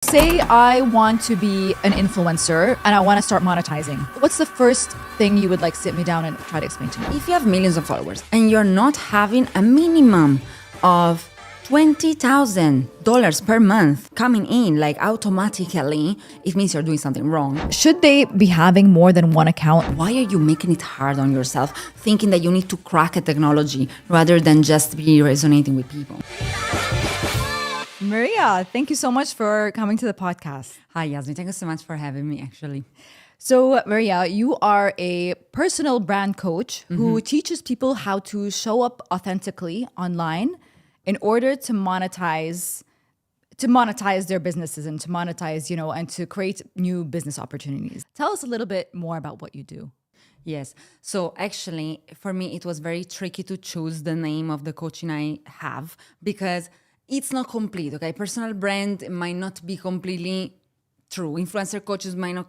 Say I want to be an influencer and I want to start monetizing. What's the first thing you would like sit me down and try to explain to me? If you have millions of followers and you're not having a minimum of $20,000 per month coming in, like automatically, it means you're doing something wrong. Should they be having more than one account? Why are you making it hard on yourself, thinking that you need to crack a technology rather than just be resonating with people? Maria, thank you so much for coming to the podcast. Hi, Yasmin. Thank you so much for having me, actually. So, Maria, you are a personal brand coach who teaches people how to show up authentically online in order to monetize their businesses and to monetize, and to create new business opportunities. Tell us a little bit more about what you do. Yes. So actually, for me, it was very tricky to choose the name of the coaching I have because it's not complete, okay? Personal brand might not be completely true. Influencer coaches might not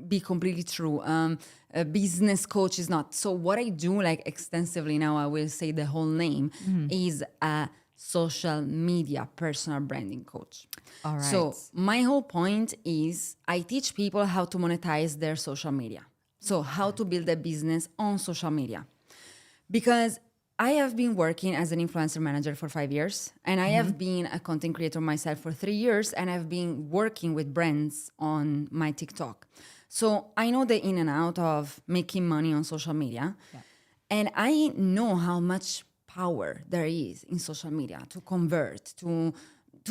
be completely true. A business coach is not. So what I do, like extensively now, I will say the whole name, is a social media personal branding coach. All right. So my whole point is I teach people how to monetize their social media. So how to build a business on social media. Because I have been working as an influencer manager for 5 years, and I have been a content creator myself for 3 years, and I've been working with brands on my TikTok. So I know the in and out of making money on social media, and I know how much power there is in social media to convert, to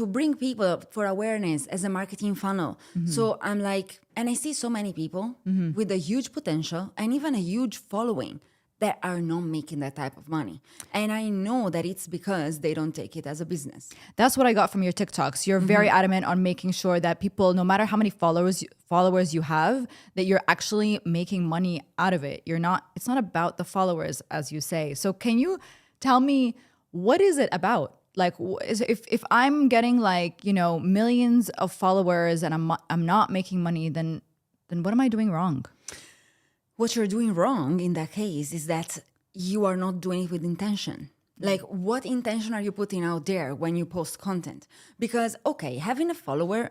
bring people for awareness as a marketing funnel. So I'm like, and I see so many people with a huge potential and even a huge following that are not making that type of money. And I know that it's because they don't take it as a business. That's what I got from your TikToks. You're very adamant on making sure that people, no matter how many followers you have, that you're actually making money out of it. It's not about the followers, as you say. So can you tell me, what is it about? Like, if I'm getting millions of followers and I'm not making money, then what am I doing wrong? What you're doing wrong in that case is that you are not doing it with intention. Like, what intention are you putting out there when you post content? Because, okay, having a following,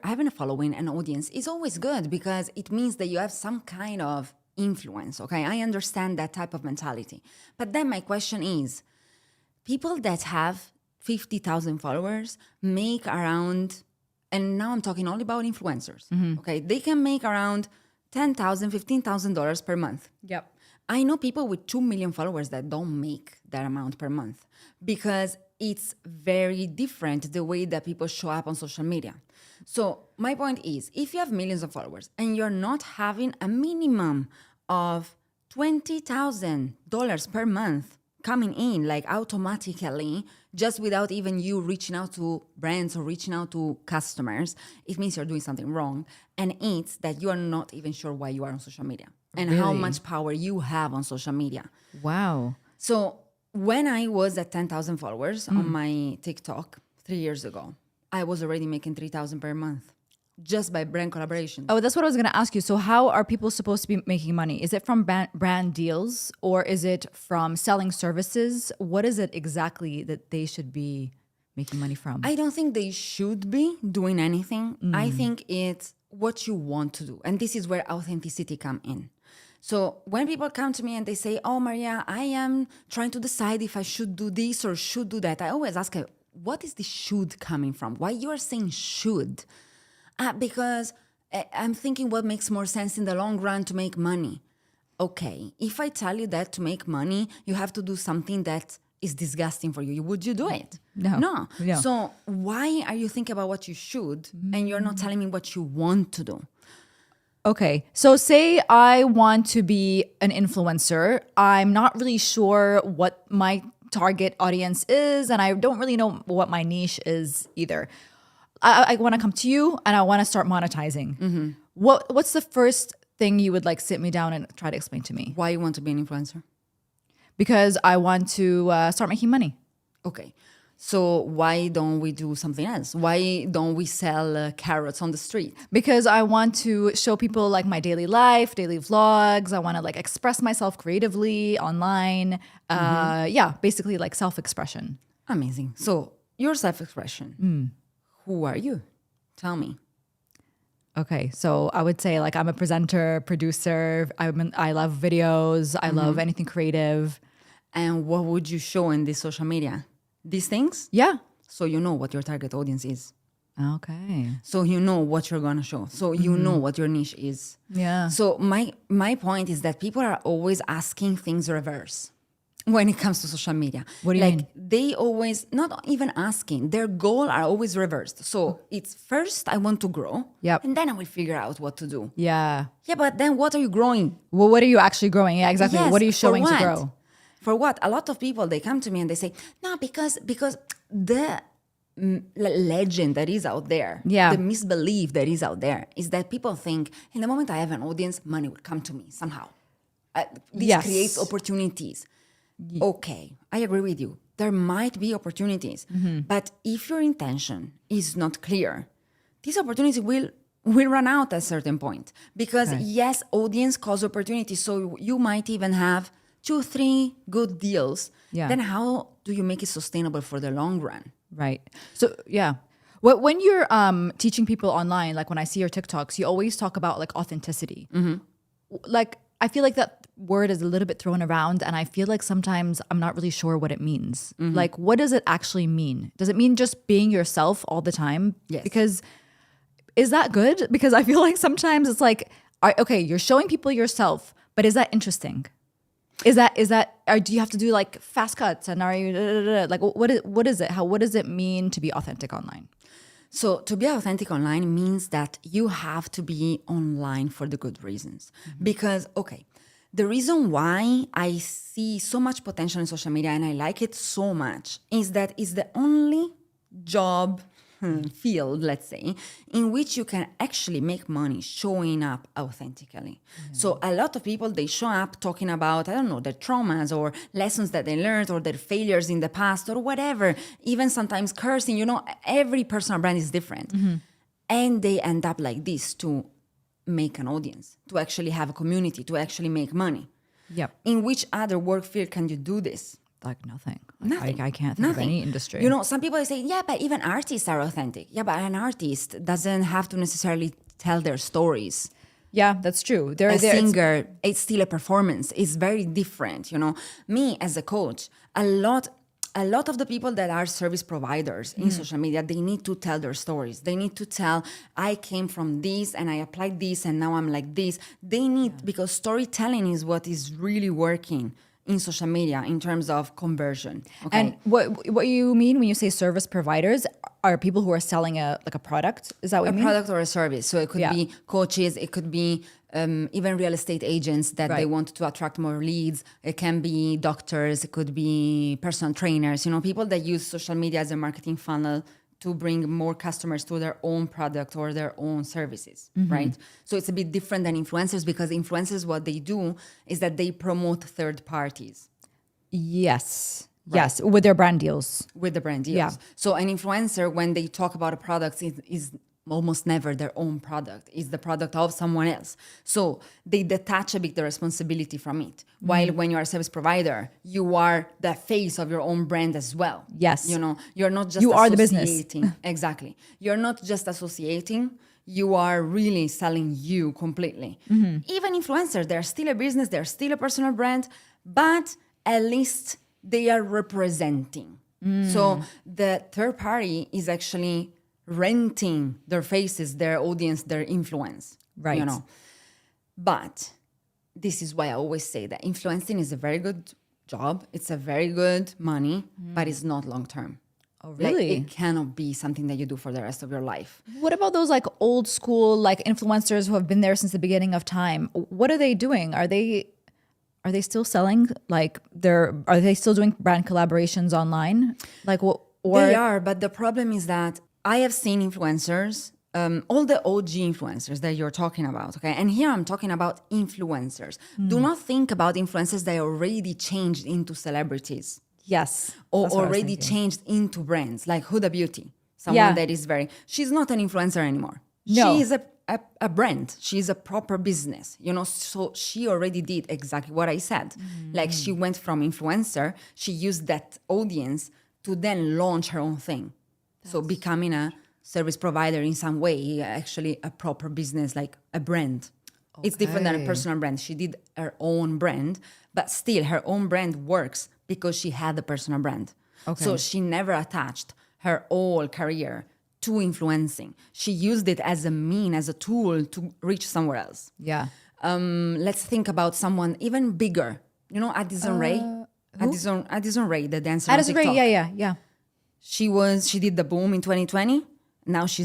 an audience is always good because it means that you have some kind of influence, okay? I understand that type of mentality. But then my question is, people that have 50,000 followers make around, and now I'm talking only about influencers, okay? They can make around $10,000, $15,000 per month. Yep. I know people with 2 million followers that don't make that amount per month because it's very different the way that people show up on social media. So my point is, if you have millions of followers and you're not having a minimum of $20,000 per month coming in, like automatically, just without even you reaching out to brands or reaching out to customers, it means you're doing something wrong. And it's that you are not even sure why you are on social media and how much power you have on social media. Wow. So when I was at 10,000 followers on my TikTok 3 years ago, I was already making $3,000 per month just by brand collaboration. Oh, that's what I was going to ask you. So how are people supposed to be making money? Is it from brand deals or is it from selling services? What is it exactly that they should be making money from? I don't think they should be doing anything. I think it's what you want to do. And this is where authenticity come in. So when people come to me and they say, oh, Maria, I am trying to decide if I should do this or should do that, I always ask her, what is the should coming from? Why you are saying should? Because I'm thinking what makes more sense in the long run to make money. Okay, if I tell you that to make money, you have to do something that is disgusting for you. Would you do it? No. So why are you thinking about what you should and you're not telling me what you want to do? Okay, so say I want to be an influencer. I'm not really sure what my target audience is, and I don't really know what my niche is either. I want to come to you and I want to start monetizing. What's the first thing you would sit me down and try to explain to me? Why you want to be an influencer? Because I want to start making money. Okay. So why don't we do something else? Why don't we sell carrots on the street? Because I want to show people my daily life, daily vlogs. I want to express myself creatively online. Basically self-expression. Amazing. So your self-expression. Who are you? Tell me. Okay, so I would say like I'm a presenter, producer. I love videos. I love anything creative. And what would you show in this social media? These things? Yeah. So you know what your target audience is. Okay. So you know what you're gonna show. So you know what your niche is. Yeah. So my point is that people are always asking things reverse when it comes to social media. What do you mean? They always not even asking. Their goal are always reversed. So it's first I want to grow. Yep. And then I will figure out what to do. Yeah. Yeah, but then what are you growing? Well, what are you actually growing? Yeah, exactly. Yes, What are you for showing to what? grow? For what? A lot of people, they come to me and they say, no, because the legend that is out there, Yeah. the misbelief that is out there is that people think in the moment I have an audience, money will come to me somehow. This Yes. creates opportunities. Okay, I agree with you. There might be opportunities, but if your intention is not clear, these opportunities will run out at a certain point. Because yes, audience cause opportunities. So you might even have 2-3 good deals. Yeah. Then how do you make it sustainable for the long run? Right. So yeah. When you're teaching people online, like when I see your TikToks, you always talk about like authenticity. Like I feel like that word is a little bit thrown around, and I feel like sometimes I'm not really sure what it means. Like, what does it actually mean? Does it mean just being yourself all the time? Yes. Because is that good? Because I feel like sometimes it's like, okay, you're showing people yourself, but is that interesting? Is that or do you have to do like fast cuts, and are you like what is it? What does it mean to be authentic online? So to be authentic online means that you have to be online for the good reasons. Because, okay, the reason why I see so much potential in social media and I like it so much is that it's the only job field, let's say, in which you can actually make money showing up authentically. So a lot of people, they show up talking about, I don't know, their traumas or lessons that they learned or their failures in the past or whatever, even sometimes cursing, every personal brand is different. And they end up like this to make an audience, to actually have a community, to actually make money. Yep. In which other work field can you do this? Like nothing. Nothing. I can't think of any industry. Some people say, yeah, but even artists are authentic. Yeah, but an artist doesn't have to necessarily tell their stories. Yeah, that's true. A singer, it's still a performance. It's very different, Me as a coach, a lot of the people that are service providers in social media, they need to tell their stories. They need to tell, I came from this and I applied this and now I'm like this. They need, because storytelling is what is really working in social media in terms of conversion. Okay? And what you mean when you say service providers are people who are selling a product? Is that what you mean? A product or a service. So it could be coaches, it could be even real estate agents that they want to attract more leads. It can be doctors, it could be personal trainers, people that use social media as a marketing funnel to bring more customers to their own product or their own services, right? So it's a bit different than influencers, because influencers, what they do is that they promote third parties. Yes. Right. Yes, with their brand deals. With the brand deals. Yeah. So an influencer, when they talk about a product, is almost never their own product. It's the product of someone else. So they detach a bit the responsibility from it. While when you're a service provider, you are the face of your own brand as well. Yes. You're not just you are the business. Exactly. You're not just associating. You are really selling you completely. Even influencers, they're still a business. They're still a personal brand. But at least they are representing. So the third party is actually renting their faces, their audience, their influence. Right. But this is why I always say that influencing is a very good job. It's a very good money, but it's not long term. Oh, really? It cannot be something that you do for the rest of your life. What about those like old school like influencers who have been there since the beginning of time? What are they doing? Are they still selling? Like are they still doing brand collaborations online? Like what? They are, but the problem is that I have seen influencers, all the OG influencers that you're talking about, okay? And here I'm talking about influencers. Do not think about influencers that already changed into celebrities. Yes. Or already changed into brands, like Huda Beauty. Someone that is she's not an influencer anymore. No. She is a brand. She's a proper business, so she already did exactly what I said. Like she went from influencer, she used that audience to then launch her own thing. So becoming a service provider in some way, actually a proper business, like a brand. Okay. It's different than a personal brand. She did her own brand, but still her own brand works because she had a personal brand. Okay. So she never attached her whole career to influencing. She used it as a mean, as a tool to reach somewhere else. Yeah. Let's think about someone even bigger. You know, Addison Rae? Addison Rae, the dancer Addison on TikTok. Rae, yeah. She did the boom in 2020. Now she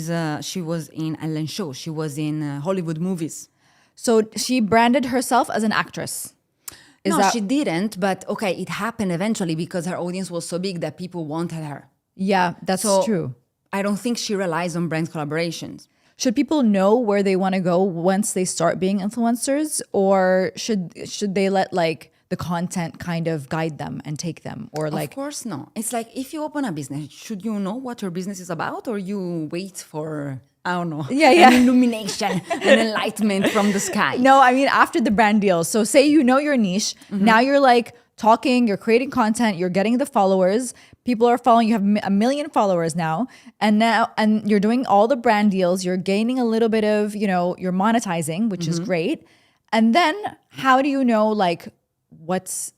was in Ellen Show. She was in Hollywood movies. So she branded herself as an actress. She didn't. But okay, it happened eventually because her audience was so big that people wanted her. Yeah, that's true. I don't think she relies on brand collaborations. Should people know where they want to go once they start being influencers, or should they let like the content kind of guide them and take them, or like? Of course, no. It's like if you open a business, should you know what your business is about, or you wait for, I don't know, an illumination, an enlightenment from the sky? No, I mean after the brand deal. So say you know your niche. Now you're like talking, you're creating content, you're getting the followers. People are following. You have 1 million followers now, and you're doing all the brand deals. You're gaining a little bit of, you're monetizing, which is great. And then how do you know like what's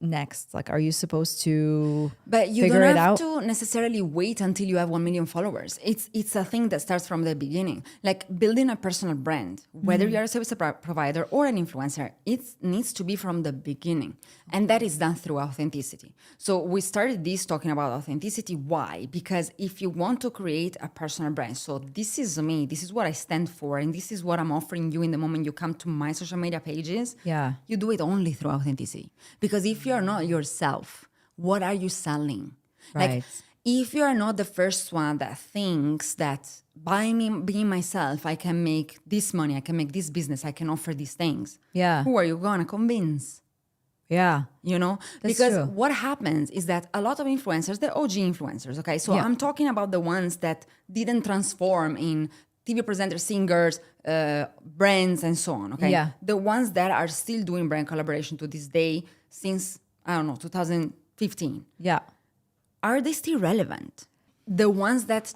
next? Like, are you supposed to But you figure don't it have out? to necessarily wait until you have 1 million followers. It's a thing that starts from the beginning. Like building a personal brand, whether you're a service provider or an influencer, it needs to be from the beginning. And that is done through authenticity. So we started this talking about authenticity. Why? Because if you want to create a personal brand, so this is me, this is what I stand for, and this is what I'm offering you in the moment you come to my social media pages, you do it only through authenticity. Because if you're not yourself, what are you selling? Right. Like, if you're not the first one that thinks that by me being myself, I can make this money, I can make this business, I can offer these things. Yeah. Who are you gonna convince? Yeah. You know? That's because true. what happens is that a lot of influencers, they're OG influencers, okay? So I'm talking about the ones that didn't transform in TV presenters, singers, brands, and so on, okay? Yeah. The ones that are still doing brand collaboration to this day since, I don't know, 2015. Yeah. Are they still relevant? The ones that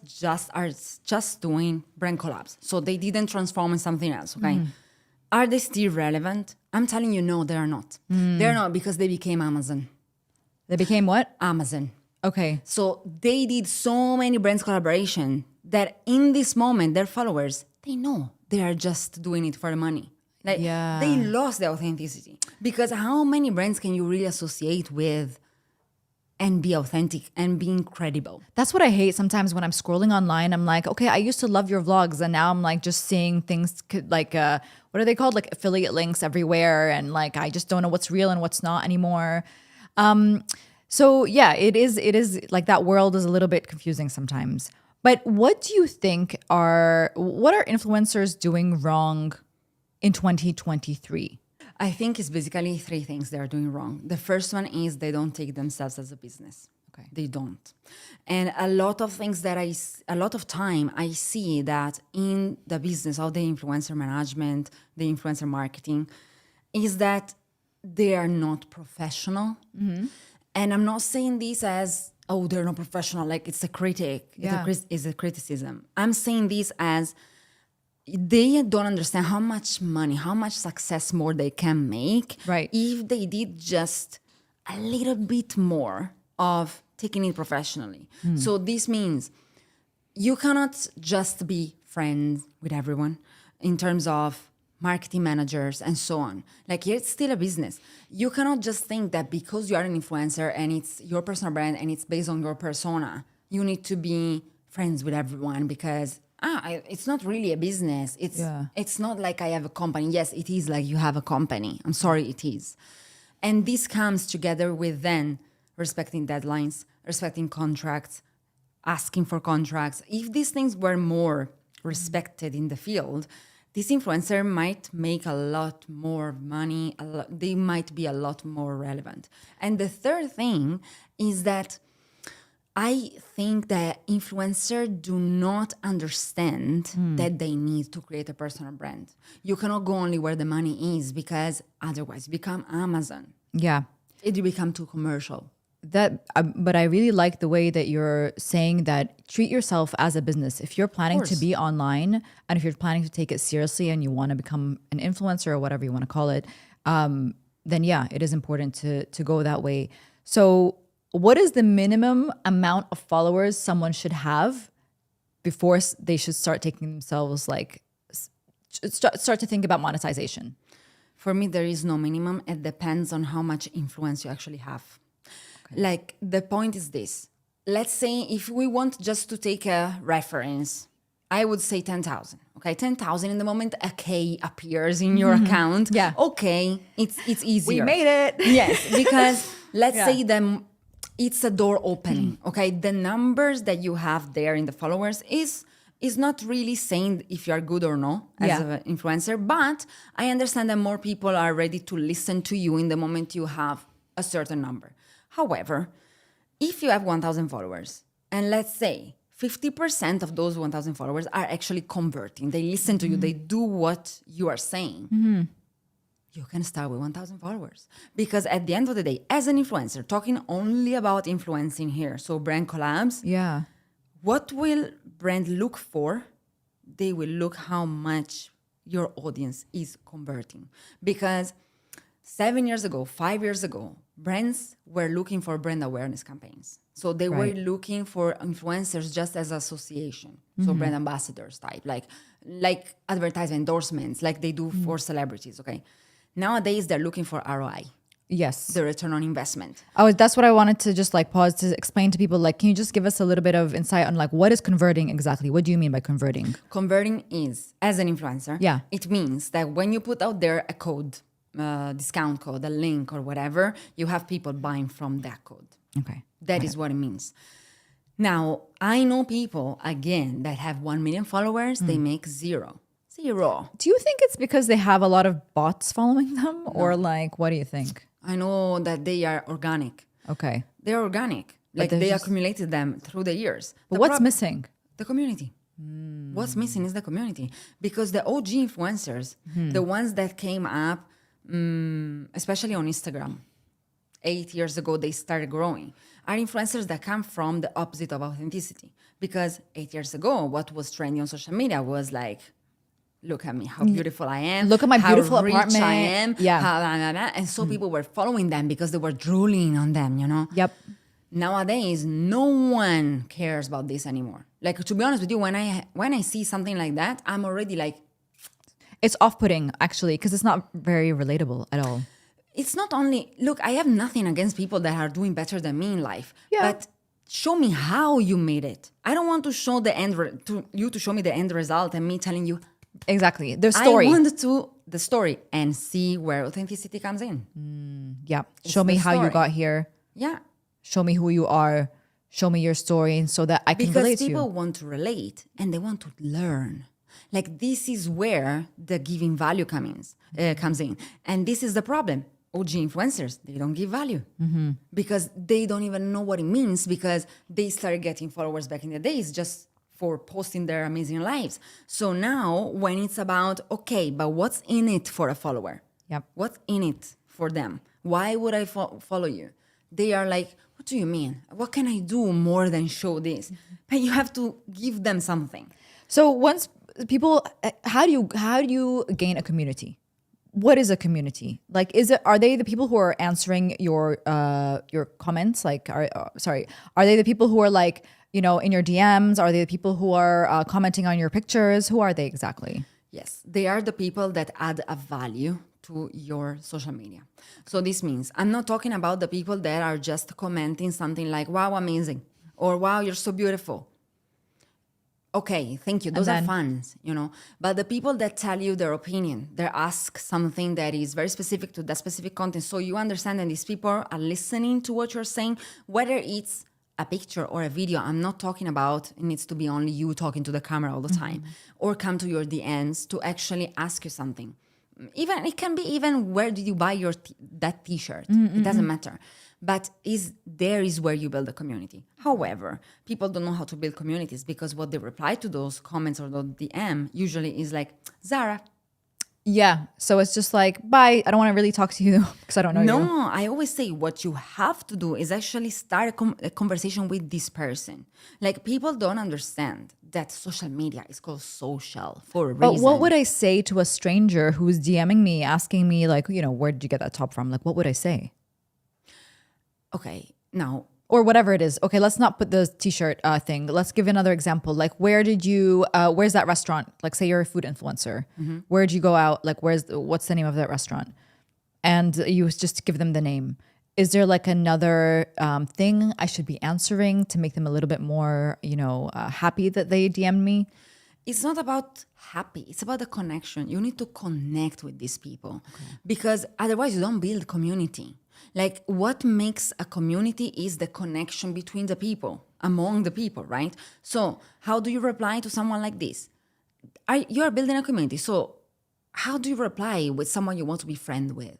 are just doing brand collabs, so they didn't transform in something else, okay? Are they still relevant? I'm telling you, no, they are not. They're not, because they became Amazon. They became what? Amazon. Okay. So they did so many brands collaboration that in this moment, their followers, they know they are just doing it for the money. Like they lost the authenticity, because how many brands can you really associate with and be authentic and be incredible? That's what I hate sometimes when I'm scrolling online. I'm like, okay, I used to love your vlogs, and now I'm like just seeing things like what are they called? Like affiliate links everywhere, and like I just don't know what's real and what's not anymore. So yeah, it is like that world is a little bit confusing sometimes. But what do you think what are influencers doing wrong in 2023? I think it's basically 3 things they're doing wrong. The first one is they don't take themselves as a business. Okay, they don't. And a lot of time I see that in the business of the influencer management, the influencer marketing, is that they are not professional. And I'm not saying this as, oh, they're not professional, like it's a critic, it's a criticism. I'm saying this as they don't understand how much money, how much success more they can make if they did just a little bit more of taking it professionally. So this means you cannot just be friends with everyone in terms of marketing managers and so on. Like, it's still a business. You cannot just think that because you are an influencer and it's your personal brand and it's based on your persona, you need to be friends with everyone because it's not really a business. It's not like I have a company. Yes, it is like you have a company. I'm sorry, it is. And this comes together with then respecting deadlines, respecting contracts, asking for contracts. If these things were more respected in the field, this influencer might make a lot more money. They might be a lot more relevant. And the third thing is that I think that influencers do not understand that they need to create a personal brand. You cannot go only where the money is, because otherwise you become Amazon. Yeah. It will become too commercial. But I really like the way that you're saying that treat yourself as a business. If you're planning to be online and if you're planning to take it seriously and you want to become an influencer or whatever you want to call it, then yeah, it is important to go that way. So what is the minimum amount of followers someone should have before they should start taking themselves like, start to think about monetization? For me, there is no minimum. It depends on how much influence you actually have. Okay. Like the point is this. Let's say if we want just to take a reference, I would say 10,000. Okay, 10,000 in the moment a K appears in your account. Yeah. Okay, it's easier. We made it. Yes, because let's say it's a door opening. Okay, the numbers that you have there in the followers is not really saying if you are good or no as an influencer, but I understand that more people are ready to listen to you in the moment you have a certain number. However, if you have 1,000 followers, and let's say 50% of those 1,000 followers are actually converting, they listen to you, they do what you are saying, you can start with 1,000 followers. Because at the end of the day, as an influencer, talking only about influencing here, so brand collabs, what will brand look for? They will look how much your audience is converting. Because 7 years ago, 5 years ago, brands were looking for brand awareness campaigns. So they were looking for influencers just as association. So brand ambassadors type, like advertising endorsements, like they do for celebrities, okay? Nowadays, they're looking for ROI. Yes. The return on investment. Oh, that's what I wanted to just like pause to explain to people. Like, can you just give us a little bit of insight on like what is converting exactly? What do you mean by converting? Converting is, as an influencer, it means that when you put out there a code, discount code, a link or whatever, you have people buying from that code. Okay. That is what it means. Now, I know people, again, that have 1 million followers, they make zero. Do you think it's because they have a lot of bots following them? No. Or like, what do you think? I know that they are organic. Okay. They're organic. Like they accumulated them through the years. But what's missing? The community. What's missing is the community. Because the OG influencers, the ones that came up, especially on Instagram, 8 years ago, they started growing, are influencers that come from the opposite of authenticity. Because 8 years ago, what was trending on social media was like, look at me, how beautiful I am. Look at my beautiful rich apartment. I am. Yeah. And so people were following them because they were drooling on them, you know? Yep. Nowadays, no one cares about this anymore. Like, to be honest with you, when I see something like that, I'm already like... It's off-putting, actually, because it's not very relatable at all. It's not only... Look, I have nothing against people that are doing better than me in life. Yeah. But show me how you made it. I don't want to show to show me the end result and me telling you... Exactly. The story. I want the story and see where authenticity comes in. Yeah. Show me how you got here. Yeah. Show me who you are. Show me your story so that I can relate to you. Because people want to relate and they want to learn. Like this is where the giving value comes in. And this is the problem. OG influencers, they don't give value because they don't even know what it means because they started getting followers back in the days just for posting their amazing lives. So now when it's about, okay, but what's in it for a follower? Yep. What's in it for them? Why would I follow you? They are like, what do you mean? What can I do more than show this? But you have to give them something. So once people, how do you gain a community? What is a community? Like, are they the people who are answering your comments? Like, are they the people who are like, you know, in your DMs? Are they the people who are commenting on your pictures? Who are they exactly? Yes, they are the people that add a value to your social media. So this means I'm not talking about the people that are just commenting something like, wow, amazing, or wow, you're so beautiful. Okay, thank you. Those are fans, you know. But the people that tell you their opinion, they ask something that is very specific to that specific content. So you understand that these people are listening to what you're saying, whether it's a picture or a video. I'm not talking about it needs to be only you talking to the camera all the time, or come to your DMs to actually ask you something. Even it can be even where did you buy that T-shirt? It doesn't matter. But there is where you build a community. However, people don't know how to build communities because what they reply to those comments or the DM usually is like, Zara, Yeah. So it's just like, bye. I don't want to really talk to you because I don't know you. No, I always say what you have to do is actually start a conversation with this person. Like, people don't understand that social media is called social for a reason. But what would I say to a stranger who's DMing me, asking me like, where did you get that top from? Like, what would I say? Okay, now, Or whatever it is. Okay, let's not put the t-shirt thing. Let's give another example. Like, where's that restaurant? Like, say you're a food influencer. Where'd you go out? Like, what's the name of that restaurant? And you just give them the name. Is there like another thing I should be answering to make them a little bit more, happy that they DM'd me? it's not about happy. It's about the connection. You need to connect with these people because otherwise you don't build community. Like, what makes a community is the connection between the people, among the people, right? So how do you reply to someone like this? You are building a community. So how do you reply with someone you want to be friend with?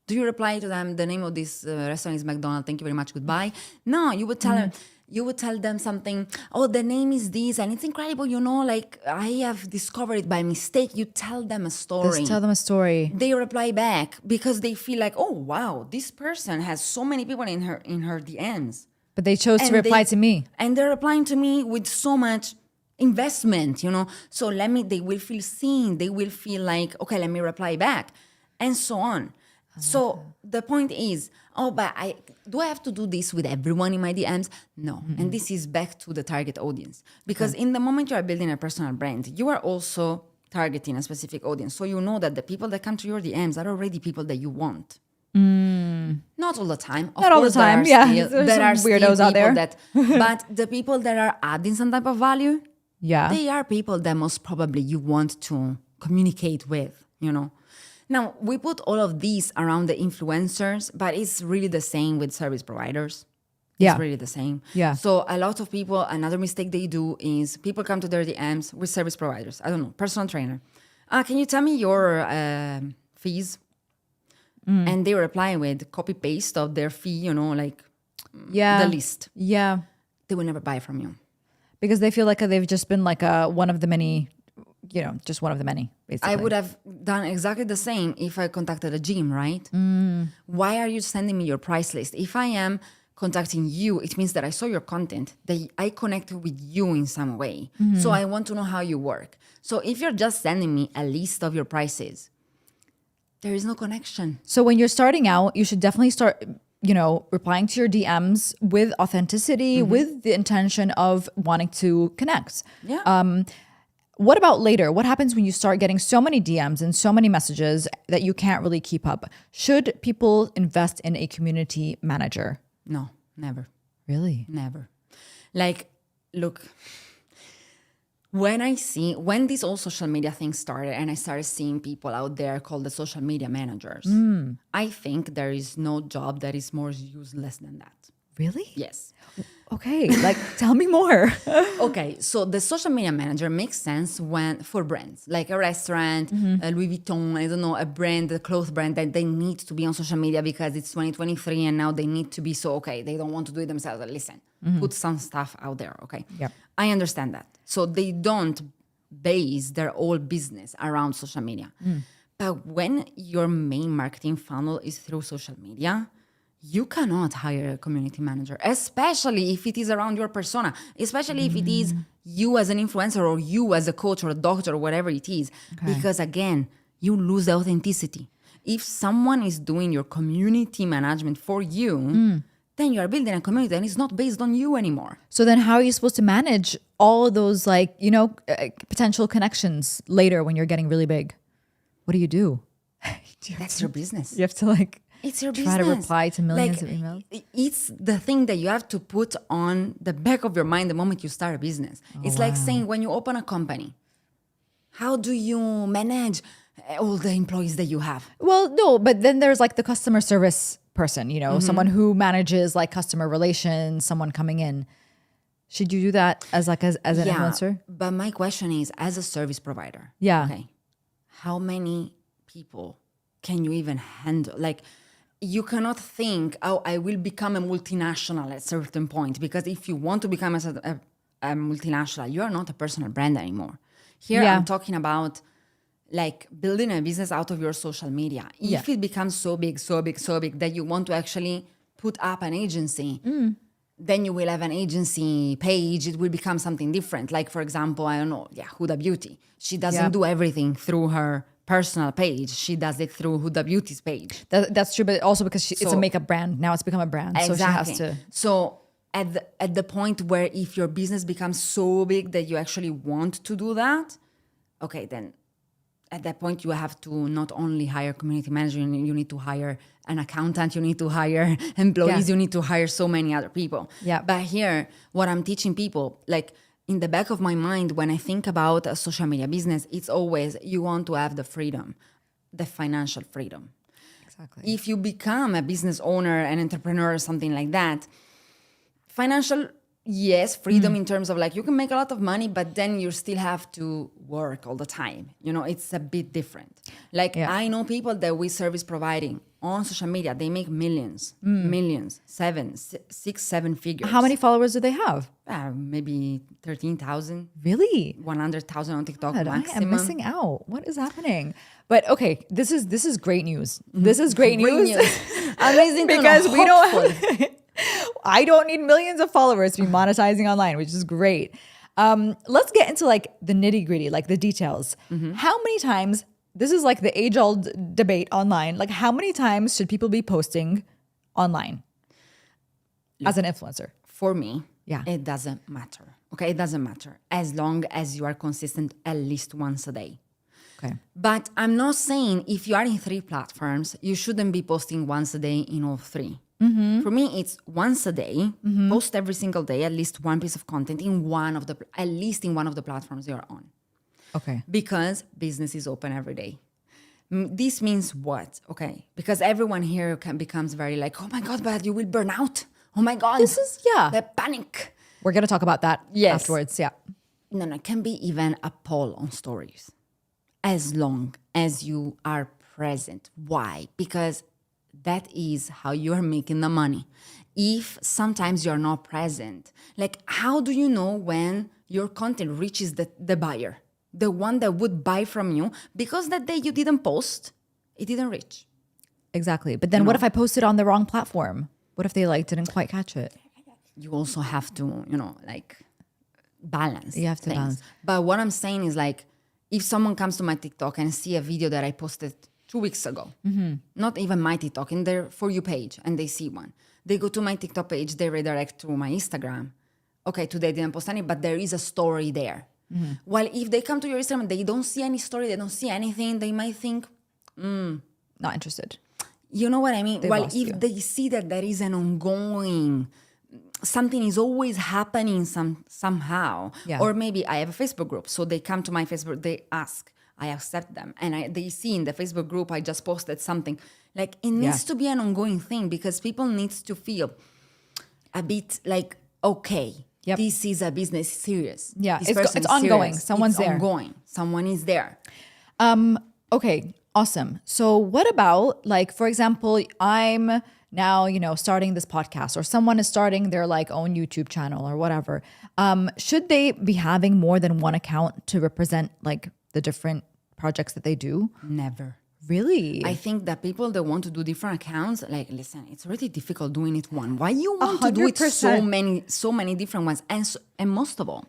Do you reply to them, the name of this restaurant is McDonald's, thank you very much, goodbye? No, you would tell them something, oh, the name is this, and it's incredible, like I have discovered it by mistake. You tell them a story. Just tell them a story. They reply back because they feel like, oh, wow, this person has so many people in her DMs. But they chose to reply to me. And they're replying to me with so much investment, So they will feel seen. They will feel like, okay, let me reply back, and so on. So the point is, but do I have to do this with everyone in my DMs? No. Mm-hmm. And this is back to the target audience. Because in the moment you are building a personal brand, you are also targeting a specific audience. So you know that the people that come to your DMs are already people that you want. Not all the time. Not all the time, yeah. There are some weirdos out there. But the people that are adding some type of value, they are people that most probably you want to communicate with, Now, we put all of these around the influencers, but it's really the same with service providers. It's really the same. Yeah. So a lot of people, another mistake they do is people come to their DMs with service providers. I don't know, personal trainer. Can you tell me your fees? And they reply with copy-paste of their fee, the list. Yeah. They will never buy from you. Because they feel like they've just been like one of the many, just one of the many, basically. I would have done exactly the same if I contacted a gym, right? Why are you sending me your price list? If I am contacting you, it means that I saw your content, that I connected with you in some way. So I want to know how you work. So if you're just sending me a list of your prices, there is no connection. So when you're starting out, you should definitely start, replying to your DMs with authenticity, with the intention of wanting to connect. Yeah. What about later? What happens when you start getting so many DMs and so many messages that you can't really keep up? Should people invest in a community manager? No, never. Really? Never. Like, look, when this all social media thing started and I started seeing people out there called the social media managers, I think there is no job that is more useless than that. Really? Yes. Okay, tell me more. Okay, so the social media manager makes sense for brands, like a restaurant, Louis Vuitton, I don't know, a brand, a clothes brand that they need to be on social media because it's 2023 and now they need to be they don't want to do it themselves. Listen, put some stuff out there, okay? Yeah. I understand that. So they don't base their whole business around social media. But when your main marketing funnel is through social media, you cannot hire a community manager, especially if it is around your persona, especially if it is you as an influencer or you as a coach or a doctor or whatever it is. Okay. Because again, you lose the authenticity. If someone is doing your community management for you, then you are building a community and it's not based on you anymore. So then how are you supposed to manage all of those potential connections later when you're getting really big? What do you do? That's your business. You have to it's your try business. to reply to millions of emails. It's the thing that you have to put on the back of your mind the moment you start a business. It's like saying when you open a company, how do you manage all the employees that you have? Well, no, but then there's the customer service person, someone who manages customer relations, someone coming in. Should you do that as an influencer? But my question is, as a service provider, okay, how many people can you even handle? You cannot think, I will become a multinational at a certain point. Because if you want to become a multinational, you are not a personal brand anymore. Here I'm talking about like building a business out of your social media. If it becomes so big that you want to actually put up an agency, then you will have an agency page. It will become something different. Like, for example, I don't know, Huda Beauty. She doesn't do everything through her personal page. She does it through Huda Beauty's page. That's true, but also because it's a makeup brand. Now it's become a brand. Exactly. So she has to. So at the point where if your business becomes so big that you actually want to do that, okay, then at that point you have to not only hire community manager, you need to hire an accountant, you need to hire employees, you need to hire so many other people. Yeah. But here, what I'm teaching people, like in the back of my mind, when I think about a social media business, it's always you want to have the freedom, the financial freedom. Exactly. If you become a business owner, an entrepreneur, or something like that, financial, yes, freedom in terms of like you can make a lot of money, but then you still have to work all the time. You know, it's a bit different. Like I know people that we service providing on social media, they make millions, 7, 6, 7 figures. How many followers do they have? Maybe 13,000. Really? 100,000 on TikTok God, maximum. I am missing out. What is happening? But okay, this is great news. This is great news. Amazing because we don't. I don't need millions of followers to be monetizing online, which is great. Let's get into like the nitty gritty, like the details. How many times? This is like the age-old debate online. Like, how many times should people be posting online as an influencer? For me, it doesn't matter. Okay, it doesn't matter as long as you are consistent at least once a day. Okay. But I'm not saying if you are in 3 platforms, you shouldn't be posting once a day in all 3. For me, it's once a day, post every single day, at least one piece of content at least in one of the platforms you're on. Okay. Because business is open every day. This means what? Okay. Because everyone here becomes very like, oh my God, but you will burn out. Oh my God. This is, the panic. We're going to talk about that afterwards. Yeah. No, it can be even a poll on stories. As long as you are present. Why? Because that is how you are making the money. If sometimes you're not present, like how do you know when your content reaches the buyer? The one that would buy from you, because that day you didn't post, it didn't reach. Exactly. But then what if I posted on the wrong platform? What if they didn't quite catch it? You also have to, balance. You have to things. balance. But what I'm saying is like, if someone comes to my TikTok and see a video that I posted 2 weeks ago, not even my TikTok, in their For You page, and they see one, they go to my TikTok page, they redirect to my Instagram. Okay, today I didn't post any, but there is a story there. While if they come to your Instagram, they don't see any story, they don't see anything, they might think, Not interested. you know what I mean? While if you. they see that there is an ongoing, something is always happening somehow. Yeah. Or maybe I have a Facebook group, so they come to my Facebook, they ask, I accept them. And they see in the Facebook group, I just posted something. Like it needs to be an ongoing thing because people needs to feel a bit like, okay, this is a business serious. Yeah, This it's person is ongoing. serious. Someone's It's there. ongoing. Someone is there. Okay, awesome. So what about like, for example, I'm now, starting this podcast or someone is starting their own YouTube channel or whatever. Should they be having more than one account to represent like the different projects that they do? Never. Really? I think that people that want to do different accounts, like, listen, it's really difficult doing it one. Why you want to do it 100%. so many different ones? And most of all,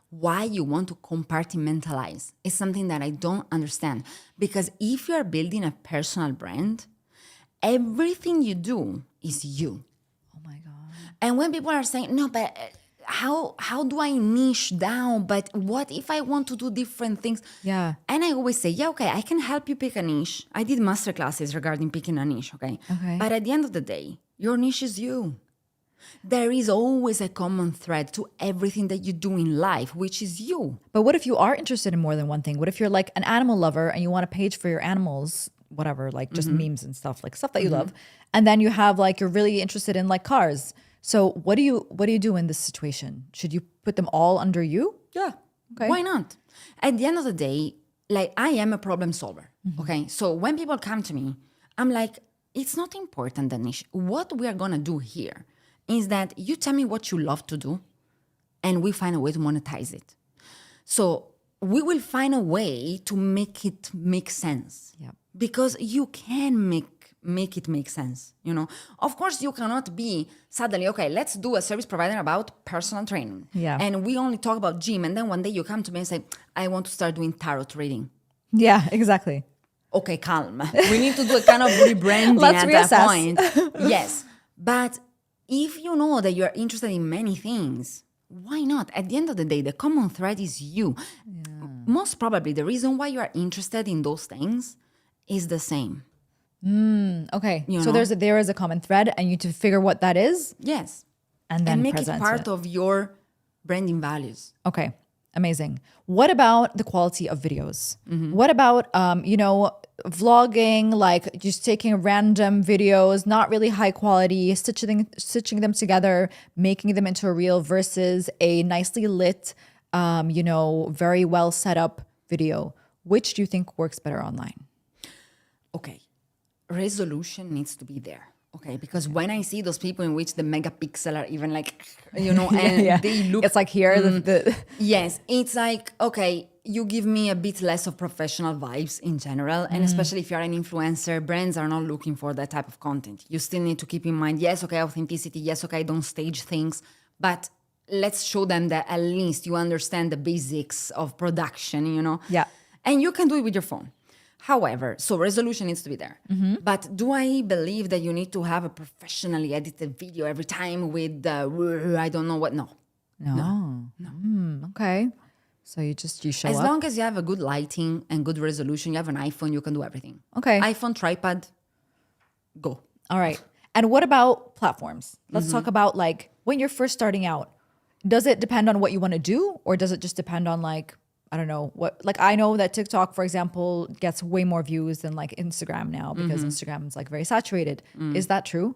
why you want to compartmentalize is something that I don't understand. Because if you are building a personal brand, everything you do is you. Oh my God. And when people are saying, no, but how do I niche down? But what if I want to do different things? Yeah. And I always say, okay, I can help you pick a niche. I did masterclasses regarding picking a niche, okay? But at the end of the day, your niche is you. There is always a common thread to everything that you do in life, which is you. But what if you are interested in more than one thing? What if you're like an animal lover and you want a page for your animals, whatever, like just memes and stuff, like stuff that you love. And then you have you're really interested in cars. So what do you do in this situation? Should you put them all under you? Yeah. Okay. Why not? At the end of the day, I am a problem solver. Okay. So when people come to me, I'm like, it's not important the niche. What we are gonna do here is that you tell me what you love to do and we find a way to monetize it. So we will find a way to make it make sense. Yeah. Because you can make it make sense, you know. Of course, you cannot be suddenly, okay, let's do a service provider about personal training. Yeah. And we only talk about gym. And then one day you come to me and say, I want to start doing tarot reading. Yeah, exactly. Okay, calm. We need to do a kind of rebranding Let's at reassess. that point. Yes. But if you know that you're interested in many things, why not? At the end of the day, the common thread is you. Yeah. Most probably the reason why you are interested in those things is the same. Okay. You So know? there is a common thread and you need to figure what that is Yes. and then And make it present part of your branding values. Okay. Amazing. What about the quality of videos? Mm-hmm. What about, vlogging, like just taking random videos, not really high quality, stitching them together, making them into a reel versus a nicely lit, very well set up video? Which do you think works better online? Okay. Resolution needs to be there. Okay. Because when I see those people in which the megapixel are even like, and they look. It's like here, Yes. It's like, okay, you give me a bit less of professional vibes in general. And especially if you're an influencer, brands are not looking for that type of content. You still need to keep in mind, yes, okay, authenticity. Yes, okay, don't stage things. But let's show them that at least you understand the basics of production, Yeah. And you can do it with your phone. However, so resolution needs to be there. But do I believe that you need to have a professionally edited video every time with I don't know what? No. No. Okay. So you show As up. long as you have a good lighting and good resolution, you have an iPhone, you can do everything. Okay. iPhone, tripod, go. All right. And what about platforms? Let's talk about like when you're first starting out. Does it depend on what you want to do, or does it just depend on like, I don't know what, like I know that TikTok, for example, gets way more views than like Instagram now because Instagram is like very saturated. Is that true?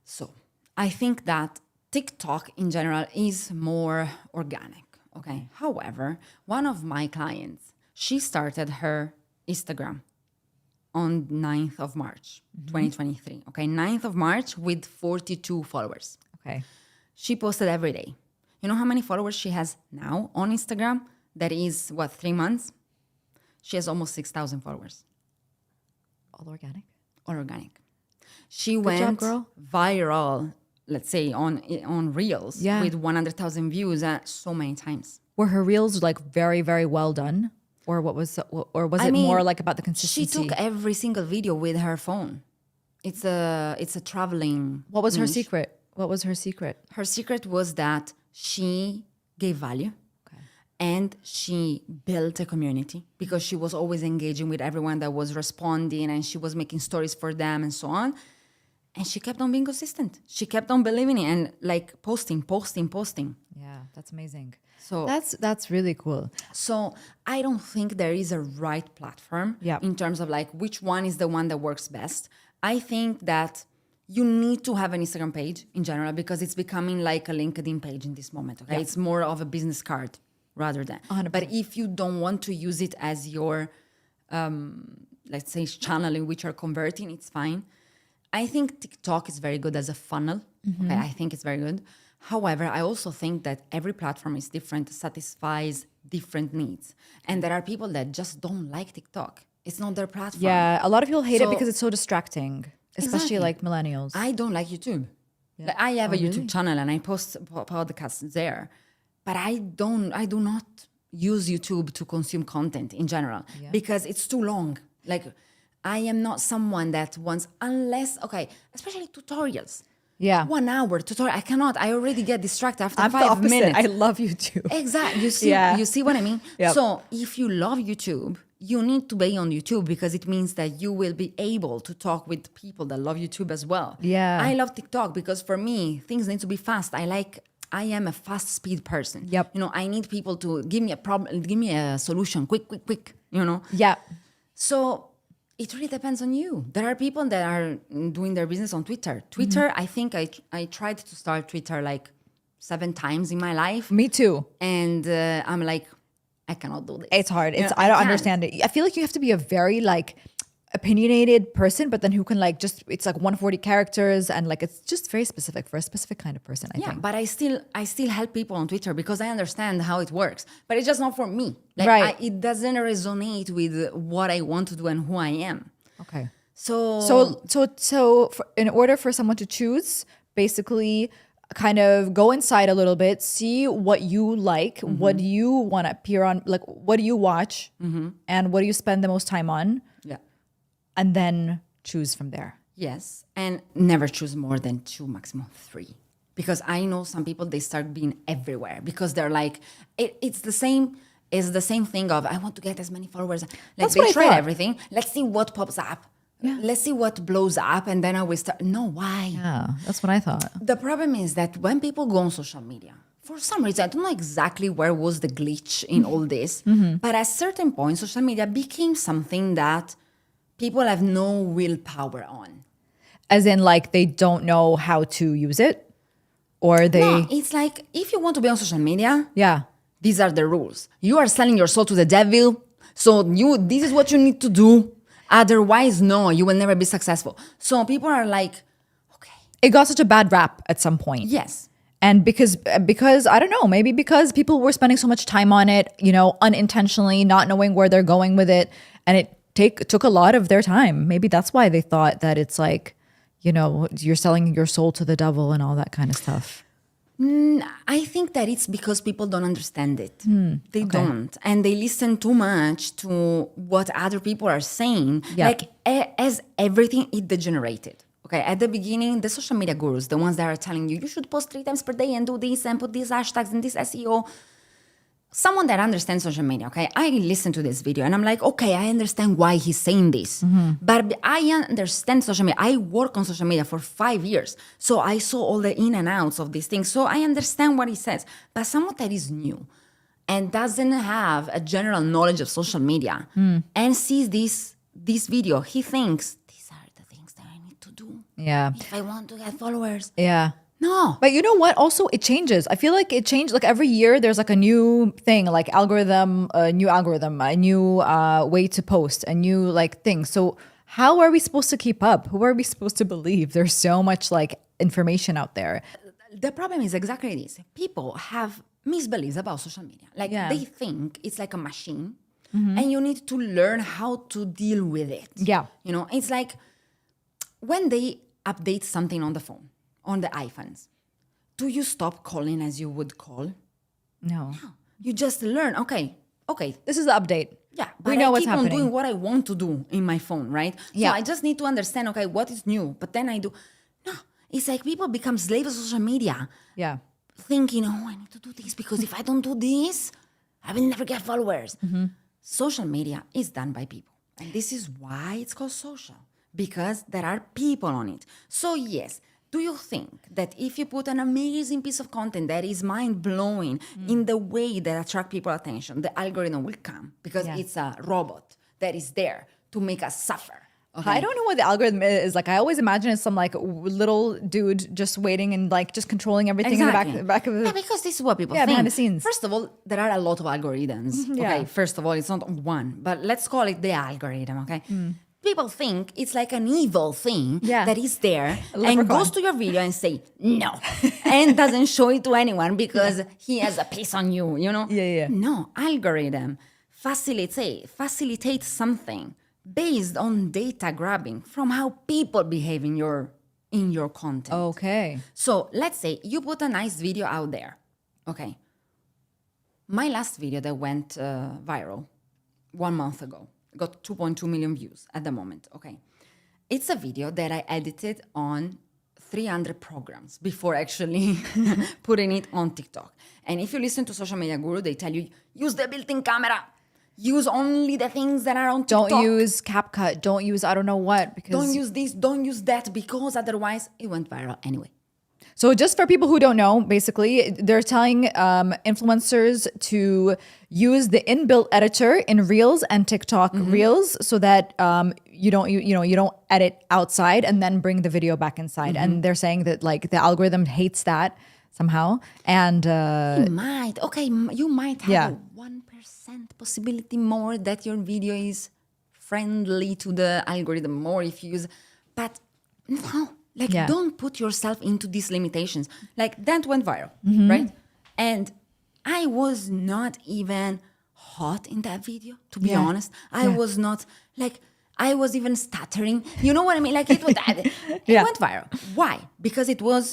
So I think that TikTok in general is more organic. Okay. However, one of my clients, she started her Instagram on 9th of March, 2023. Okay. 9th of March with 42 followers. Okay. She posted every day. You know how many followers she has now on Instagram? That is, 3 months? She has almost 6,000 followers. All organic? All organic. She Good went job, girl. viral, let's say, on Reels Yeah. with 100,000 views so many times. Were her reels like very, very well done? Or was it more like about the consistency? She took every single video with her phone. It's a traveling. What was her niche. secret? What was her secret? Her secret was that she gave value. And she built a community because she was always engaging with everyone that was responding, and she was making stories for them and so on. And she kept on being consistent. She kept on believing it and like posting. Yeah, that's amazing. So that's really cool. So I don't think there is a right platform in terms of like which one is the one that works best. I think that you need to have an Instagram page in general because it's becoming like a LinkedIn page in this moment. Okay, it's more of a business card rather than. 100%. But if you don't want to use it as your, let's say, channel in which you're converting, it's fine. I think TikTok is very good as a funnel. Okay, I think it's very good. However, I also think that every platform is different, satisfies different needs. And there are people that just don't like TikTok. It's not their platform. Yeah, a lot of people hate it So- because it's so distracting, especially Exactly. like millennials. I don't like YouTube. Like, I have a YouTube channel and I post podcasts there, but I do not use YouTube to consume content in general because it's too long. Like I am not someone that wants, especially tutorials. Yeah. 1 hour tutorial. I cannot. I already get distracted after I'm the 5 opposite. minutes. I love YouTube. Exactly. You see, Yeah. you see what I mean? Yep. So if you love YouTube, you need to be on YouTube because it means that you will be able to talk with people that love YouTube as well. Yeah. I love TikTok because for me, things need to be fast. I am a fast speed person. Yep. I need people to give me a problem, give me a solution, quick, Yeah. So it really depends on you. There are people that are doing their business on Twitter. Twitter, I think I tried to start Twitter like 7 times in my life. Me too. And I'm like, I cannot do this. It's hard. You know, I don't can't. understand it. I feel like you have to be a very like opinionated person, but then who can like just, it's like 140 characters and like it's just very specific for a specific kind of person, I think. But I still help people on Twitter because I understand how it works. But it's just not for me. Like, Right. It doesn't resonate with what I want to do and who I am. Okay. So In order for someone to choose, basically kind of go inside a little bit, see what you like, what do you want to appear on, like what do you watch and what do you spend the most time on, yeah. and then choose from there. Yes, and never choose more than 2, maximum 3. Because I know some people, they start being everywhere because they're like, it's the same thing of I want to get as many followers. Like That's they what I try thought. everything. Let's see what pops up. Yeah. Let's see what blows up, and then I will start. No, why? Yeah, that's what I thought. The problem is that when people go on social media, for some reason, I don't know exactly where was the glitch in all this, but at a certain point, social media became something that people have no willpower on. As in like they don't know how to use it, or they, No, it's like if you want to be on social media, yeah. these are the rules. You are selling your soul to the devil, so this is what you need to do. Otherwise, no, you will never be successful. So people are like, okay, It got such a bad rap at some point. yes. And because I don't know, maybe because people were spending so much time on it, you know, unintentionally, not knowing where they're going with it, and it took a lot of their time. Maybe that's why they thought that it's like, you know, you're selling your soul to the devil and all that kind of stuff. I think that it's because people don't understand it. They don't. And they listen too much to what other people are saying. Yeah. Like, as everything, it degenerated. Okay, at the beginning, the social media gurus, the ones that are telling you, you should post 3 times per day and do this and put these hashtags and this SEO. Someone that understands social media, okay, I listen to this video and I'm like, okay, I understand why he's saying this. But I understand social media. I work on social media for 5 years. So I saw all the in and outs of these things. So I understand what he says. But someone that is new and doesn't have a general knowledge of social media and sees this video, he thinks, these are the things that I need to do Yeah. if I want to get followers. Yeah. No. But you know what? Also, it changes. I feel like it changed. Like every year, there's like a new thing, like a new way to post, a new like thing. So how are we supposed to keep up? Who are we supposed to believe? There's so much like information out there. The problem is exactly this. People have misbeliefs about social media. Like they think it's like a machine and you need to learn how to deal with it. Yeah. You know, it's like when they update something on the phone, on the iPhones, do you stop calling as you would call? No. You just learn, okay, This is the update. yeah, We but know I what's keep happening. on doing what I want to do in my phone, right? Yeah. So I just need to understand, okay, what is new? But then I do. No, it's like people become slaves of social media, Yeah. thinking, oh, I need to do this because if I don't do this, I will never get followers. Social media is done by people. And this is why it's called social, because there are people on it. So yes, do you think that if you put an amazing piece of content that is mind-blowing in the way that attract people attention, the algorithm will come because it's a robot that is there to make us suffer? Okay? I don't know what the algorithm is. Like I always imagine it's some like little dude just waiting and like just controlling everything in the back of the. Yeah, because this is what people Yeah, think. behind the scenes. First of all, there are a lot of algorithms. Yeah. Okay, first of all, it's not one, but let's call it the algorithm. Okay. People think it's like an evil thing that is there and leprechaun. goes to your video and say no and doesn't show it to anyone because he has a piece on you, you know? Yeah. No, algorithm facilitates something based on data grabbing from how people behave in your content. Okay. So let's say you put a nice video out there. Okay. My last video that went viral 1 month ago got 2.2 million views at the moment. Okay. It's a video that I edited on 300 programs before actually putting it on TikTok. And if you listen to Social Media Guru, they tell you, use the built-in camera. Use only the things that are on TikTok. Don't use CapCut. Don't use I don't know what because Don't use this, don't use that, because otherwise it went viral anyway. So just for people who don't know, basically, they're telling influencers to use the inbuilt editor in Reels and TikTok Reels so that you don't edit outside and then bring the video back inside. And they're saying that like the algorithm hates that somehow. And You might have a 1% possibility more that your video is friendly to the algorithm, more if you use, but no, like Yeah. don't put yourself into these limitations. Like that went viral, Mm-hmm. right? And I was not even hot in that video, to be Yeah. honest. I Yeah. was not like, I was even stuttering. You know what I mean? Like it Yeah. went viral. Why? Because it was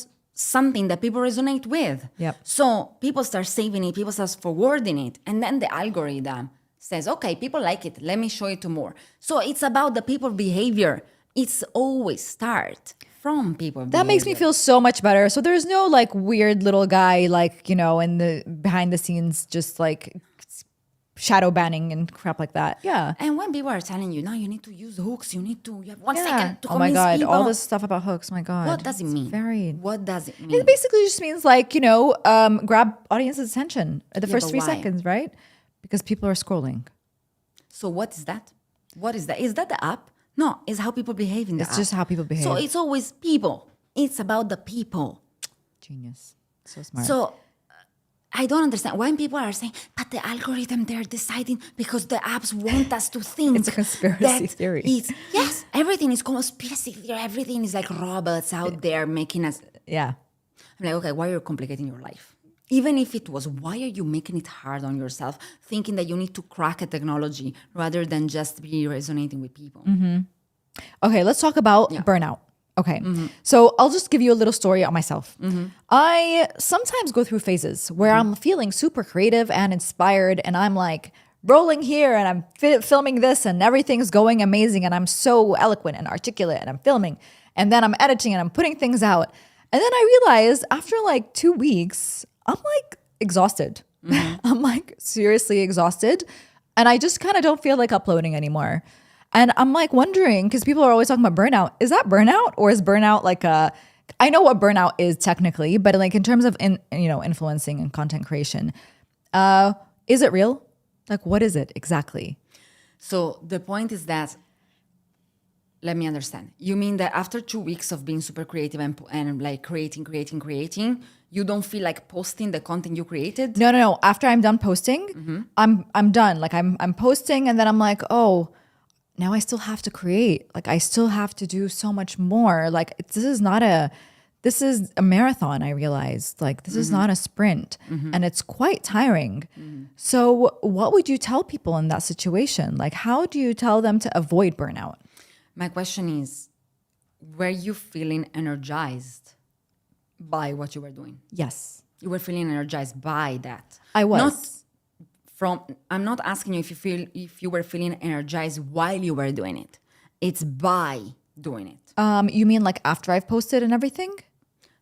something that people resonate with. Yep. So people start saving it, people start forwarding it, and then the algorithm says, okay, people like it, let me show it to more. So it's about the people behavior. It's always start from people behavior. That makes me feel so much better. So there's no like weird little guy, like, in the behind the scenes, just like shadow banning and crap like that. Yeah. And when people are telling you, no, you need to use hooks, you have 1 Yeah. second to Oh my convince God. people. All this stuff about hooks. My God. What does it mean? What does it mean? It basically just means like, grab audience's attention at the first but 3 why? seconds, right? Because people are scrolling. So what is that? What is that? Is that the app? No, it's how people behave in the app. It's just how people behave. So it's always people. It's about the people. Genius. So smart. So I don't understand when people are saying, but the algorithm, they're deciding because the apps want us to think. It's a conspiracy that theory. Yes, everything is conspiracy theory. Everything is like robots out there making us. Yeah. I'm like, okay, why are you complicating your life? Even if it was, why are you making it hard on yourself, thinking that you need to crack a technology rather than just be resonating with people? Mm-hmm. Okay, let's talk about burnout. Okay, so I'll just give you a little story on myself. I sometimes go through phases where I'm feeling super creative and inspired, and I'm like rolling here, and I'm filming this, and everything's going amazing, and I'm so eloquent and articulate, and I'm filming, and then I'm editing, and I'm putting things out. And then I realized after like 2 weeks, I'm like exhausted. I'm like seriously exhausted, and I just kind of don't feel like uploading anymore. And I'm like wondering, because people are always talking about burnout. Is that burnout, or is burnout like I know what burnout is technically, but like in terms of influencing and content creation, is it real? Like, what is it exactly? So the point is that, let me understand. You mean that after 2 weeks of being super creative and like creating, you don't feel like posting the content you created? No. After I'm done posting, I'm done. Like I'm posting, and then I'm like, oh, now I still have to create. Like I still have to do so much more. Like this is a marathon, I realized. Like this is not a sprint, and it's quite tiring. So what would you tell people in that situation? Like how do you tell them to avoid burnout? My question is, were you feeling energized by what you were doing? Yes. You were feeling energized by that. I was. I'm not asking you if you were feeling energized while you were doing it. It's by doing it. You mean like after I've posted and everything?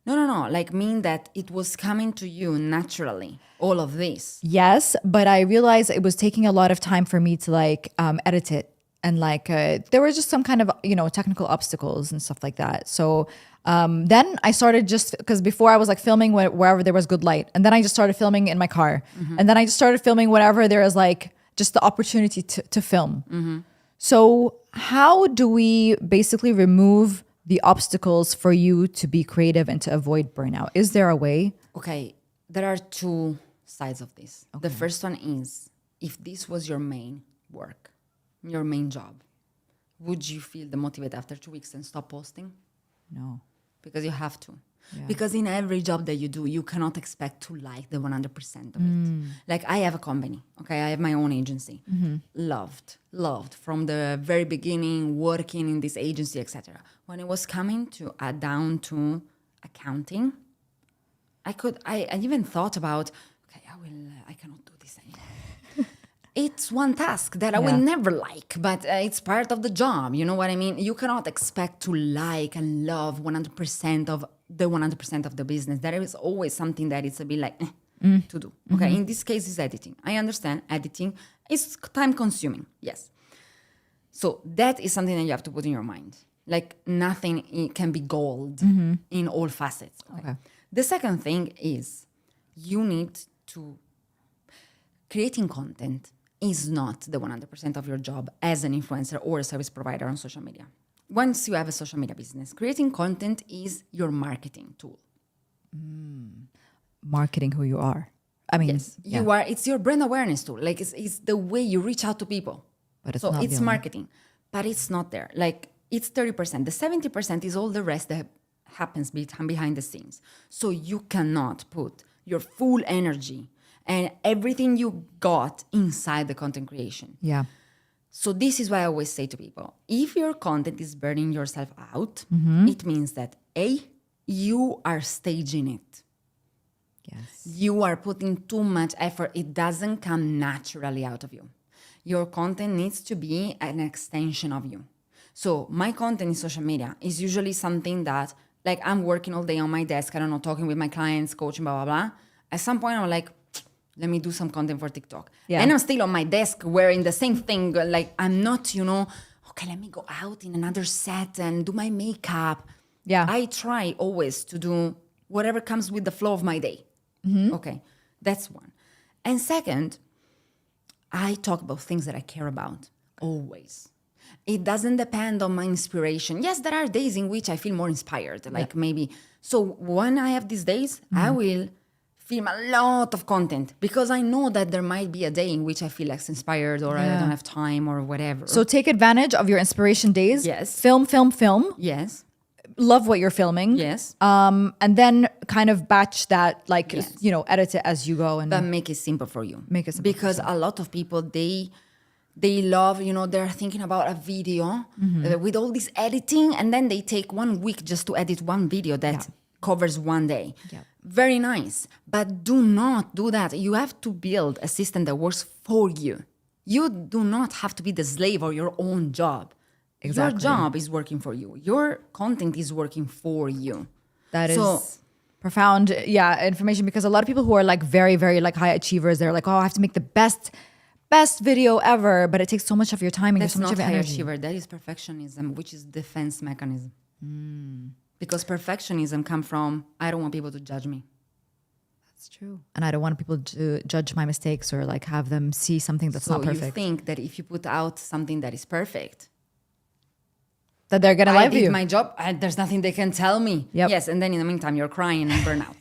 No. Like mean that it was coming to you naturally, all of this. Yes, but I realized it was taking a lot of time for me to like edit it. And like there were just some kind of, technical obstacles and stuff like that. So then I started because before I was like filming wherever there was good light. And then I just started filming in my car. And then I just started filming whenever there is like just the opportunity to film. So how do we basically remove the obstacles for you to be creative and to avoid burnout? Is there a way? Okay, there are 2 sides of this. Okay. The first one is, if this was your main work, your main job, would you feel demotivated after 2 weeks and stop posting? No. Because you have to. Yeah. Because in every job that you do, you cannot expect to like the 100% of it. Like I have a company, okay? I have my own agency. Loved from the very beginning, working in this agency, etc. When it was coming to down to accounting, I even thought about, okay, I cannot do this anymore. It's one task that I will never like, but it's part of the job. You know what I mean? You cannot expect to like and love 100% of the business. There is always something that is a bit like to do. Okay, in this case, it's editing. I understand editing is time consuming. Yes. So that is something that you have to put in your mind. Like nothing can be gold in all facets. Okay. The second thing is you need to creating content is not the 100% of your job as an influencer or a service provider on social media. Once you have a social media business, creating content is your marketing tool. Marketing who you are. I mean, yes, you are. It's your brand awareness tool. Like it's the way you reach out to people. But it's So not the it's only- marketing, but it's not there. Like it's 30%. The 70% is all the rest that happens behind the scenes. So you cannot put your full energy and everything you got inside the content creation. Yeah. So this is why I always say to people, if your content is burning yourself out, it means that A, you are staging it. Yes. You are putting too much effort. It doesn't come naturally out of you. Your content needs to be an extension of you. So my content in social media is usually something that, like, I'm working all day on my desk, I don't know, talking with my clients, coaching, blah, blah, blah. At some point, I'm like, let me do some content for TikTok. Yeah. And I'm still on my desk wearing the same thing. Like, I'm not, okay, let me go out in another set and do my makeup. Yeah. I try always to do whatever comes with the flow of my day. Okay, that's one. And second, I talk about things that I care about, always. It doesn't depend on my inspiration. Yes, there are days in which I feel more inspired, like maybe. So when I have these days, I will film a lot of content because I know that there might be a day in which I feel less inspired or I don't have time or whatever. So take advantage of your inspiration days. Yes. Film. Yes, Love what you're filming. yes. And then kind of batch that, like, Yes. edit it as you go. And But make it simple for you. Make it simple for because a lot of people they love, they're thinking about a video with all this editing, and then they take 1 week just to edit one video that covers one day. Yeah. Very nice, but do not do that. You have to build a system that works for you. You do not have to be the slave of your own job. Exactly. Your job is working for you. Your content is working for you. That is So- profound, information, because a lot of people who are like very, very like high achievers, they're like, oh, I have to make the best video ever, but it takes so much of your time and That's so much not of your high energy. achiever. That is perfectionism, which is defense mechanism. Because perfectionism comes from, I don't want people to judge me. That's true. And I don't want people to judge my mistakes or like have them see something that's So not you perfect. think that if you put out something that is perfect, That they're gonna I lie for did you. my job, there's nothing they can tell me. Yep. Yes, and then in the meantime, you're crying and burn out.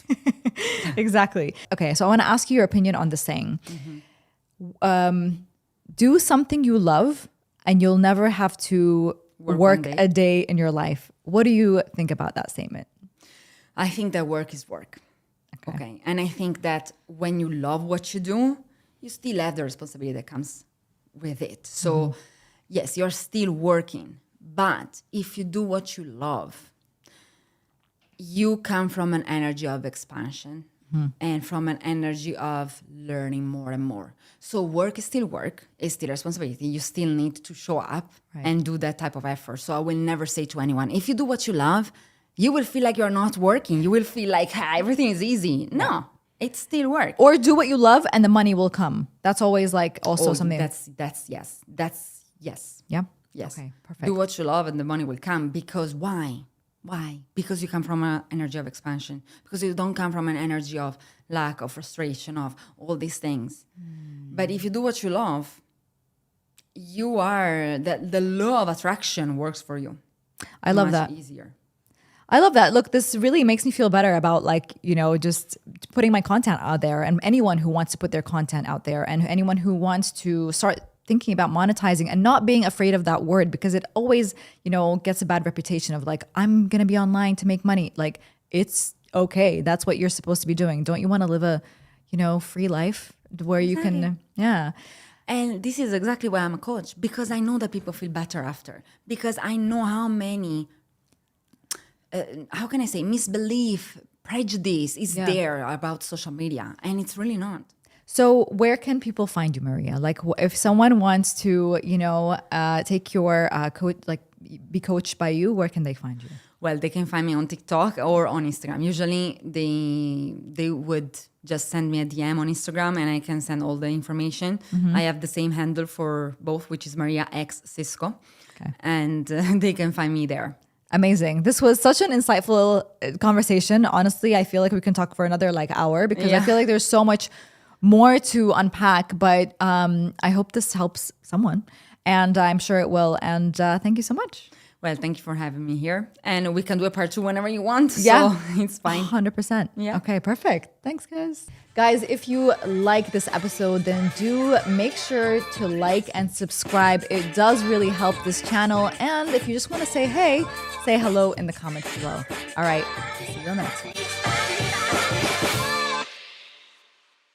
Exactly. Okay, so I want to ask you your opinion on the saying. Mm-hmm. Do something you love and you'll never have to Work work one day. a day in your life. What do you think about that statement? I think that work is work. Okay. And I think that when you love what you do, you still have the responsibility that comes with it. So, yes, you're still working. But if you do what you love, you come from an energy of expansion and from an energy of learning more and more. So work is still work, it's still responsibility. You still need to show up and do that type of effort. So I will never say to anyone, if you do what you love, you will feel like you're not working. You will feel like everything is easy. No, it's still work. Or do what you love and the money will come. That's always like also something. That's yes. That's yes. Yeah. Yes. Okay, perfect. Do what you love and the money will come. Because why? Why? Because you come from an energy of expansion. Because you don't come from an energy of lack, of frustration, of all these things. But if you do what you love, you are the law of attraction works for you. I love Much that. easier. I love that. Look, this really makes me feel better about like, just putting my content out there, and anyone who wants to put their content out there, and anyone who wants to start thinking about monetizing and not being afraid of that word, because it always, gets a bad reputation of like, I'm going to be online to make money. Like, it's okay. That's what you're supposed to be doing. Don't you want to live a, free life where you can, And this is exactly why I'm a coach, because I know that people feel better after. Because I know how many, how can I say, misbelief, prejudice is there about social media. And it's really not. So where can people find you, Maria? Like if someone wants to, take your coach, like be coached by you, where can they find you? Well, they can find me on TikTok or on Instagram. Usually they would just send me a DM on Instagram and I can send all the information. I have the same handle for both, which is Maria X Cisco. Okay. And they can find me there. Amazing. This was such an insightful conversation. Honestly, I feel like we can talk for another hour, because I feel like there's so much more to unpack, but I hope this helps someone, and I'm sure it will. And thank you so much. Well, thank you for having me here. And we can do a part 2 whenever you want. Yeah. So it's fine. 100%. Yeah. Okay, perfect. Thanks, guys. Guys, if you like this episode, then do make sure to like and subscribe. It does really help this channel. And if you just want to say hey, say hello in the comments below. All right. See you on the next one.